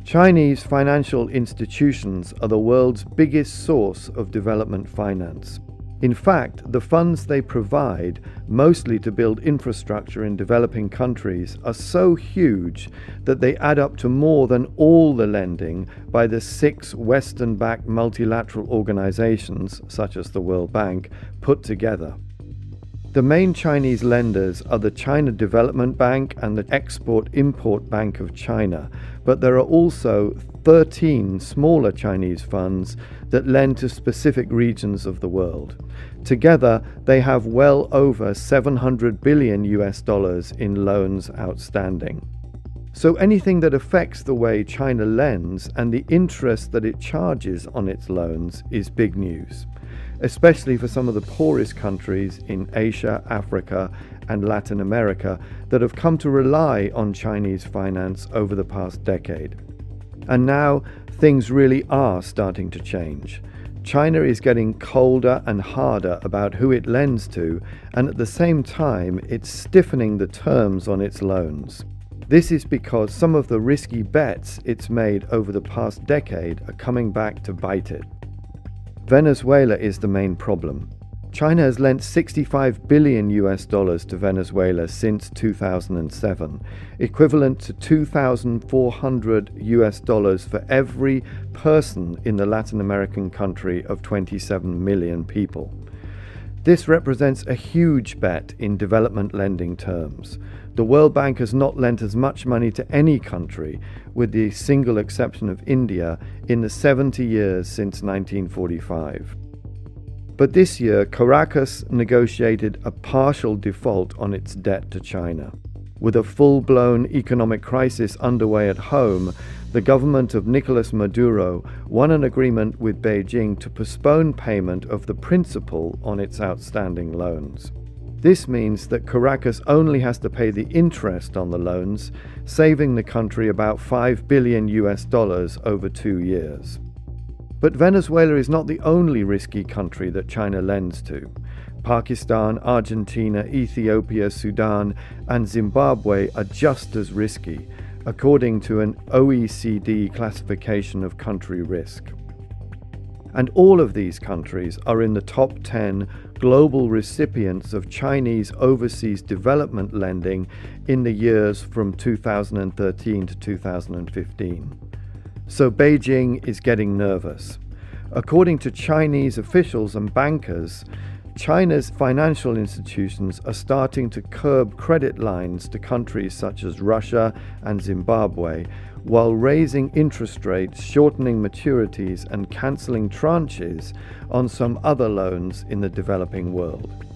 Chinese financial institutions are the world's biggest source of development finance. In fact, the funds they provide, mostly to build infrastructure in developing countries, are so huge that they add up to more than all the lending by the 6 Western-backed multilateral organizations, such as the World Bank, put together. The main Chinese lenders are the China Development Bank and the Export-Import Bank of China, but there are also 13 smaller Chinese funds that lend to specific regions of the world. Together, they have well over $700 billion in loans outstanding. So anything that affects the way China lends and the interest that it charges on its loans is big news, especially for some of the poorest countries in Asia, Africa, and Latin America that have come to rely on Chinese finance over the past decade. And now things really are starting to change. China is getting colder and harder about who it lends to, and at the same time, it's stiffening the terms on its loans. This is because some of the risky bets it's made over the past decade are coming back to bite it. Venezuela is the main problem. China has lent $65 billion to Venezuela since 2007, equivalent to $2,400 for every person in the Latin American country of 27 million people. This represents a huge bet in development lending terms. The World Bank has not lent as much money to any country, with the single exception of India, in the 70 years since 1945. But this year, Caracas negotiated a partial default on its debt to China. With a full-blown economic crisis underway at home, the government of Nicolas Maduro won an agreement with Beijing to postpone payment of the principal on its outstanding loans. This means that Caracas only has to pay the interest on the loans, saving the country about $5 billion over 2 years. But Venezuela is not the only risky country that China lends to. Pakistan, Argentina, Ethiopia, Sudan, and Zimbabwe are just as risky, according to an OECD classification of country risk. And all of these countries are in the top 10 global recipients of Chinese overseas development lending in the years from 2013 to 2015. So Beijing is getting nervous. According to Chinese officials and bankers, China's financial institutions are starting to curb credit lines to countries such as Russia and Zimbabwe, while raising interest rates, shortening maturities, and cancelling tranches on some other loans in the developing world.